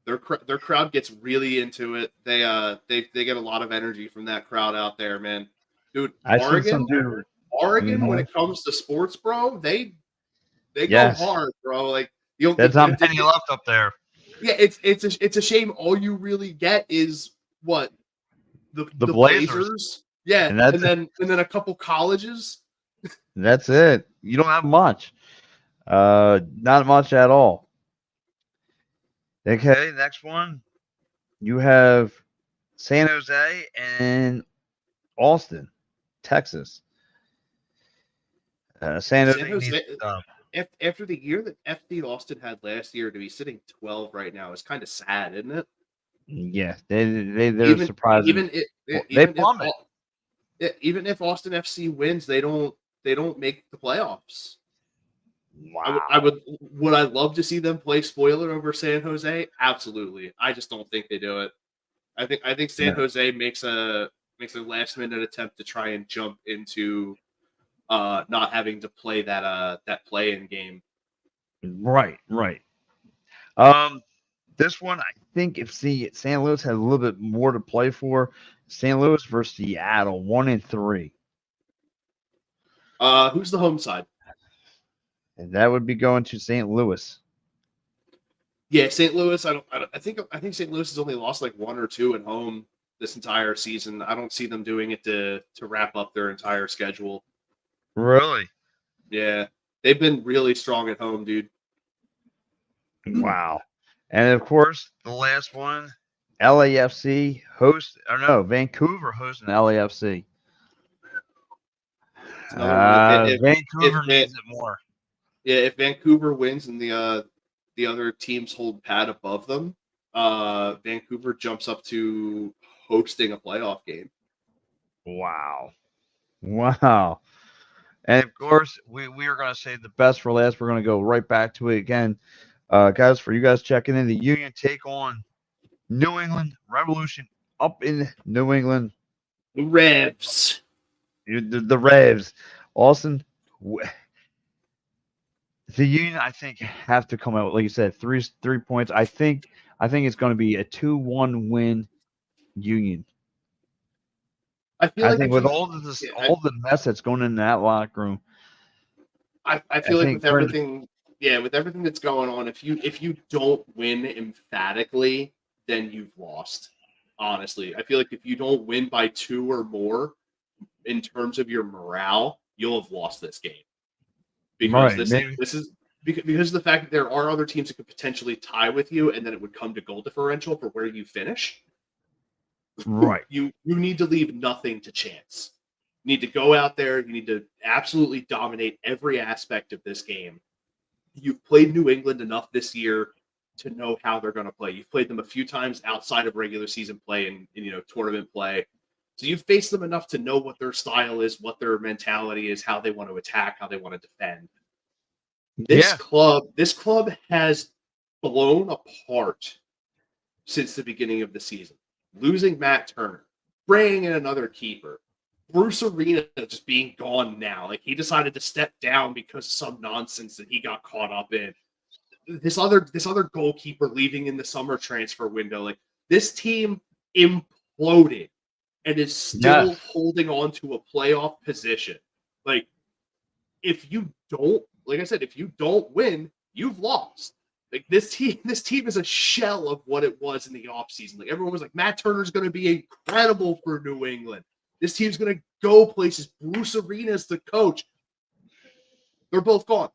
Their crowd gets really into it. They get a lot of energy from that crowd out there, man. Dude, Oregon, when it comes to sports, bro, they go hard, bro. Like there's not many left up there. Yeah, it's a shame. All you really get is what the Blazers. Yeah, and then a couple colleges. That's it. You don't have much. Not much at all. Okay, next one. You have San Jose and Austin, Texas. San Jose. after the year that FC Austin had last year, to be sitting 12 right now is kind of sad, isn't it? Yeah, they're Even surprising. even if They even if plummet. even if Austin FC wins, they don't make the playoffs. I Wow. would I love to see them play spoiler over San Jose? Absolutely. I just don't think they do it. I think San No. Jose makes a last minute attempt to try and jump into not having to play that play in game. Right, right. Um, this one, I think if St. Louis had a little bit more to play for, St. Louis versus Seattle, 1-3, Who's the home side? and that would be going to St. Louis. Yeah, St. Louis. I think St. Louis has only lost like one or two at home this entire season. I don't see them doing it to wrap up their entire schedule. Really? Yeah, they've been really strong at home, dude. Wow. And of course, the last one, LAFC host, or no, Vancouver hosting LAFC. It's another one. If Vancouver needs it more. yeah, if Vancouver wins and the other teams hold pat above them, Vancouver jumps up to hosting a playoff game. Wow. Wow. And of course, we are going to say the best for last. We're going to go right back to it again. Guys, for you guys checking in, the Union take on New England Revolution up in New England. The Revs. The Revs. Austin, the Union, I think, have to come out, like you said, 3 points. I think it's going to be a 2-1 win Union. I feel I like think if with you, all of this, yeah, all the mess that's going in that locker room, I I feel like think with everything, yeah, with everything that's going on, if you don't win emphatically, then you've lost. Honestly, I feel like if you don't win by two or more in terms of your morale, you'll have lost this game because right? this is Maybe because of the fact that there are other teams that could potentially tie with you, and then it would come to goal differential for where you finish. right. You need to leave nothing to chance. You need to go out there. You need to absolutely dominate every aspect of this game. You've played New England enough this year to know how they're going to play. You've played them a few times outside of regular season play and tournament play. So you've faced them enough to know what their style is, what their mentality is, how they want to attack, how they want to defend. This Yeah, club has blown apart since the beginning of the season. Losing Matt Turner, bringing in another keeper, Bruce Arena just being gone now. Like he decided to step down because of some nonsense that he got caught up in. This other goalkeeper leaving in the summer transfer window. Like this team imploded and is still yes, holding on to a playoff position. Like if you don't, like I said, if you don't win, you've lost. Like this team is a shell of what it was in the offseason. Like everyone was like, Matt Turner's going to be incredible for New England. This team's going to go places. Bruce Arena's the coach. They're both gone.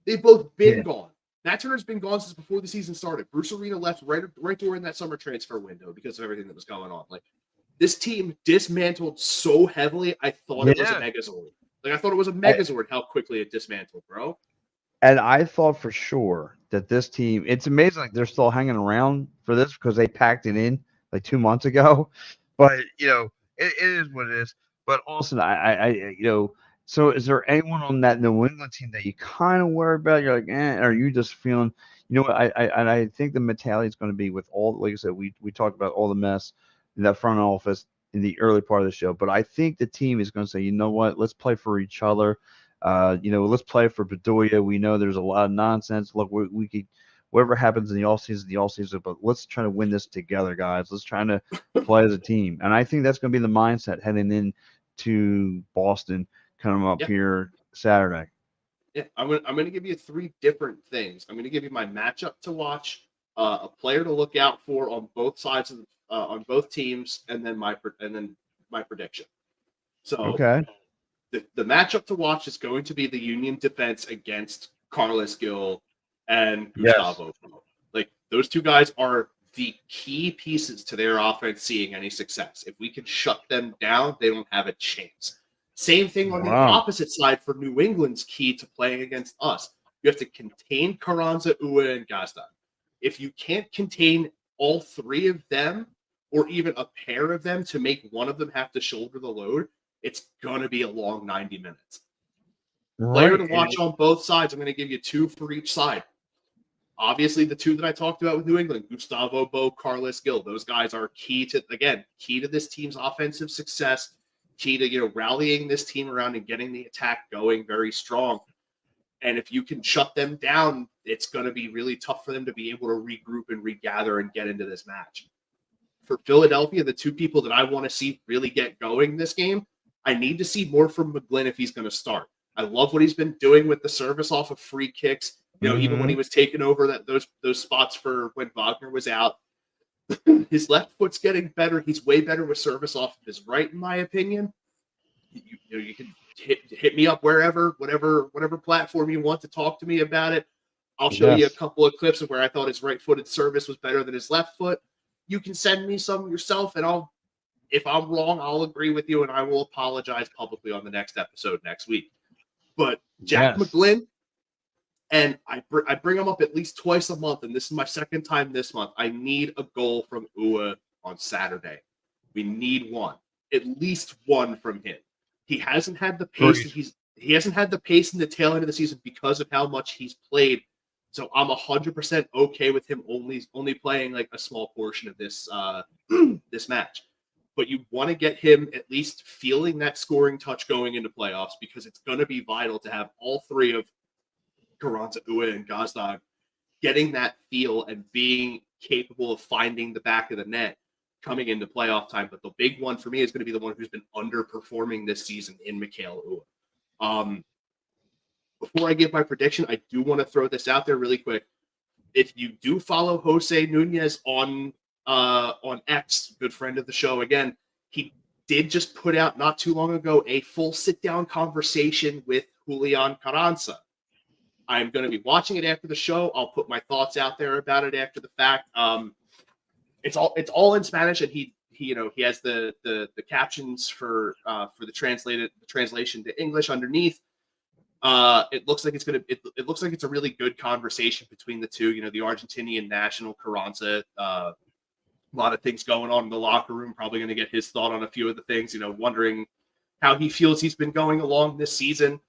They've both been gone. Matt Turner's been gone since before the season started. Bruce Arena left right during that summer transfer window because of everything that was going on. Like this team dismantled so heavily, I thought it was a Megazord. Like I thought it was a Megazord how quickly it dismantled, bro. and I thought for sure that this team. It's amazing, like they're still hanging around for this because they packed it in like 2 months ago. But it is what it is. But also, so is there anyone on that New England team that you kind of worry about? You're like, are you just feeling, what? I think the mentality is going to be with all, like I said, we talked about all the mess in that front office in the early part of the show. But I think the team is going to say, you know what, let's play for each other. Let's play for Bedoya. We know there's a lot of nonsense. Look, we could, whatever happens in the offseason, but let's try to win this together, guys. Let's try to play as a team. And I think that's going to be the mindset heading into Boston coming up here Saturday. Yeah, I'm gonna give you three different things. I'm gonna give you my matchup to watch, a player to look out for on both sides of on both teams, and then my prediction. So Okay. the matchup to watch is going to be the Union defense against Carlos Gil and Gustavo. Like those two guys are the key pieces to their offense seeing any success. If we can shut them down, they don't have a chance. Same thing on the opposite side for New England's key to playing against us. You have to contain Carranza, Ua, and Gazdan. If you can't contain all three of them, or even a pair of them to make one of them have to shoulder the load, it's going to be a long 90 minutes. Player to watch on both sides, I'm going to give you 2 for each side. Obviously, the 2 that I talked about with New England, Gustavo Bo, Carlos Gil, those guys are key to this team's offensive success, key to rallying this team around and getting the attack going very strong. And if you can shut them down, it's going to be really tough for them to be able to regroup and regather and get into this match. For Philadelphia, the 2 people that I want to see really get going this game, I need to see more from McGlynn if he's going to start. I love what he's been doing with the service off of free kicks. Even when he was taking over those spots for when Wagner was out, his left foot's getting better. He's way better with service off of his right, in my opinion. You can hit me up whatever platform you want to talk to me about it. I'll show you a couple of clips of where I thought his right-footed service was better than his left foot. You can send me some yourself, and if I'm wrong, I'll agree with you, and I will apologize publicly on the next episode next week. But Jack McGlynn, and I bring him up at least twice a month, and this is my second time this month. I need a goal from Ua on Saturday. We need one, at least one from him. He hasn't had the pace he hasn't had the pace in the tail end of the season because of how much he's played. So I'm 100% okay with him only playing like a small portion of this this match. But you want to get him at least feeling that scoring touch going into playoffs, because it's going to be vital to have all 3 of Carranza, Ua, and Gazdag getting that feel and being capable of finding the back of the net coming into playoff time. But the big one for me is going to be the one who's been underperforming this season in Mikhail Ua. Before I give my prediction, I do want to throw this out there really quick. If you do follow Jose Nunez on X, good friend of the show again, he did just put out not too long ago a full sit-down conversation with Julian Carranza. I'm going to be watching it after the show. I'll put my thoughts out there about it after the fact. It's all in Spanish, and he has the captions for the translation to English underneath. It looks like it's a really good conversation between the two. The Argentinian national Carranza. A lot of things going on in the locker room. Probably going to get his thought on a few of the things. Wondering how he feels he's been going along this season.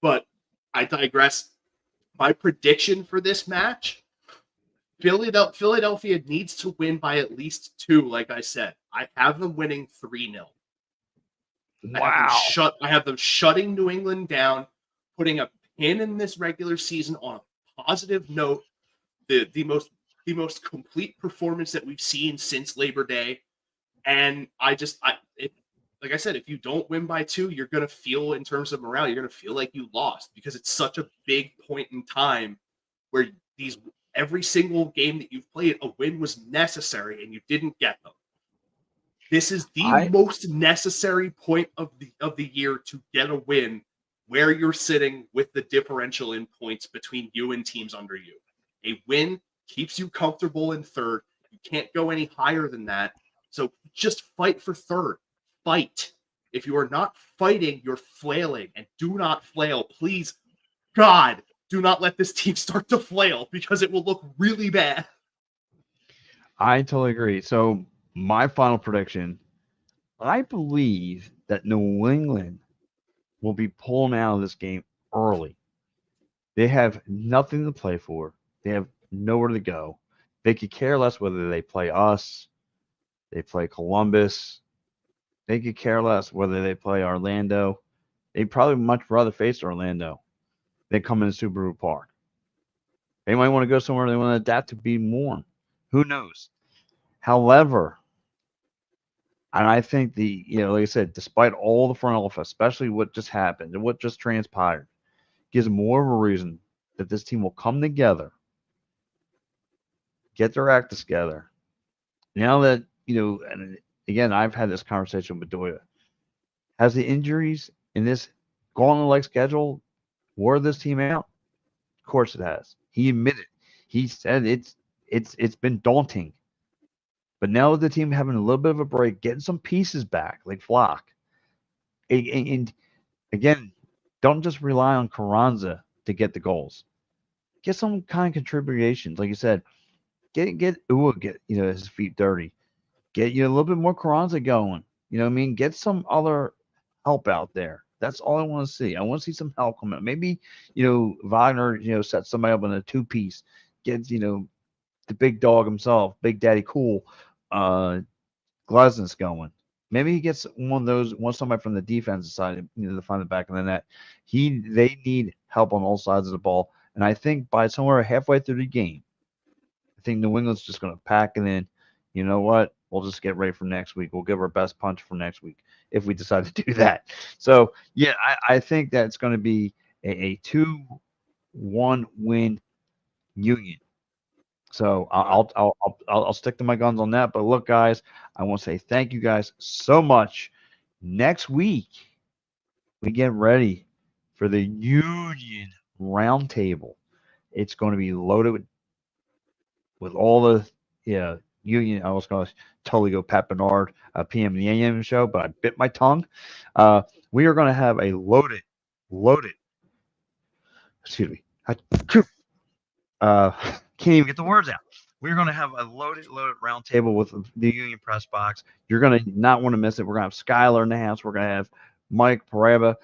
But I digress. My prediction for this match: Philadelphia needs to win by at least 2. Like I said, I have them winning 3-0. Wow. I have them shutting New England down, putting a pin in this regular season on a positive note. The most complete performance that we've seen since Labor Day. And like I said, if you don't win by 2, you're going to feel, in terms of morale, you're going to feel like you lost, because it's such a big point in time where every single game that you've played, a win was necessary and you didn't get them. This is the most necessary point of the year to get a win, where you're sitting with the differential in points between you and teams under you. A win keeps you comfortable in 3rd. You can't go any higher than that. So just fight for 3rd. Fight. If you are not fighting, you're flailing. And do not flail. Please, God, do not let this team start to flail, because it will look really bad. I totally agree. So my final prediction, I believe that New England will be pulling out of this game early. They have nothing to play for. They have nowhere to go. They could care less whether they play us, they play Columbus. They could care less whether they play Orlando. They'd probably much rather face Orlando than come into Subaru Park. They might want to go somewhere they want to adapt to be warm. Who knows? However, and I think like I said, despite all the front office, especially what just happened and what just transpired, gives more of a reason that this team will come together, get their act together. Now that, and again, I've had this conversation with Bedoya. Has the injuries in this gone on like schedule wore this team out? Of course it has. He admitted. He said it's been daunting. But now with the team having a little bit of a break, getting some pieces back, like Flock. And again, don't just rely on Carranza to get the goals. Get some kind of contributions, like you said. Get his feet dirty. Get a little bit more Carranza going. You know what I mean? Get some other help out there. That's all I want to see. I want to see some help come out. Maybe Wagner set somebody up in a 2-piece. Get the big dog himself, Big Daddy Cool, Glesnes going. Maybe he gets somebody from the defensive side, to find the back of the net. They need help on all sides of the ball, and I think by somewhere halfway through the game, I think New England's just going to pack it in. You know what? We'll just get ready for next week. We'll give our best punch for next week if we decide to do that. So yeah, I think that it's going to be a 2-1 win Union. So I'll stick to my guns on that. But look, guys, I want to say thank you guys so much. Next week, we get ready for the Union Roundtable. It's going to be loaded with all the Union. I was going to totally go Pat Bernard, PM and the AM show, but I bit my tongue. We are going to have a loaded. Excuse me. Can't even get the words out. We're going to have a loaded roundtable with the Union Press Box. You're going to not want to miss it. We're going to have Skylar in the house. We're going to have Mike Pareba.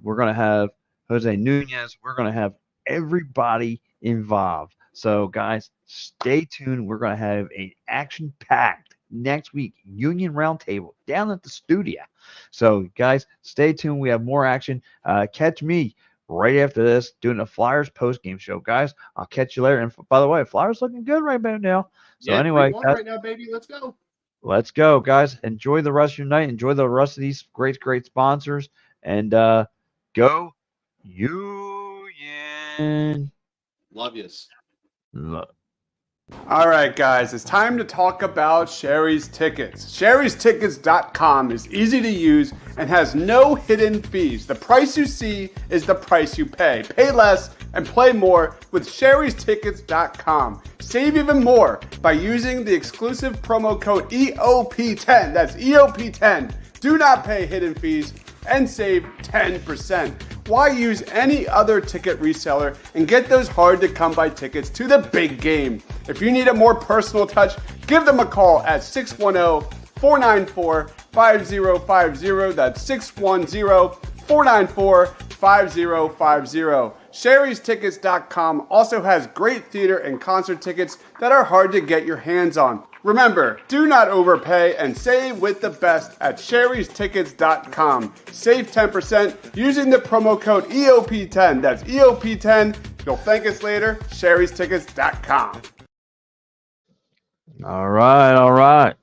We're going to have Jose Nunez. We're going to have everybody involved. So, guys, stay tuned. We're going to have an action-packed next week Union Roundtable down at the studio. So, guys, stay tuned. We have more action. Catch me right after this doing a Flyers post-game show. Guys, I'll catch you later. And by the way, Flyers looking good right now. So anyway, guys, right now, baby, let's go. Let's go, guys. Enjoy the rest of your night. Enjoy the rest of these great sponsors. And go Union. Love yous. All right, guys, it's time to talk about Sherry's Tickets. Sherry'sTickets.com is easy to use and has no hidden fees. The price you see is the price you pay. Pay less and play more with Sherry'sTickets.com. Save even more by using the exclusive promo code EOP10. That's EOP10. Do not pay hidden fees and save 10%. Why use any other ticket reseller and get those hard-to-come-by tickets to the big game? If you need a more personal touch, give them a call at 610-494-5050. That's 610-494-5050. Sherry'sTickets.com also has great theater and concert tickets that are hard to get your hands on. Remember, do not overpay and save with the best at Sherry'sTickets.com. Save 10% using the promo code EOP10. That's EOP10. You'll thank us later. Sherry'sTickets.com. All right.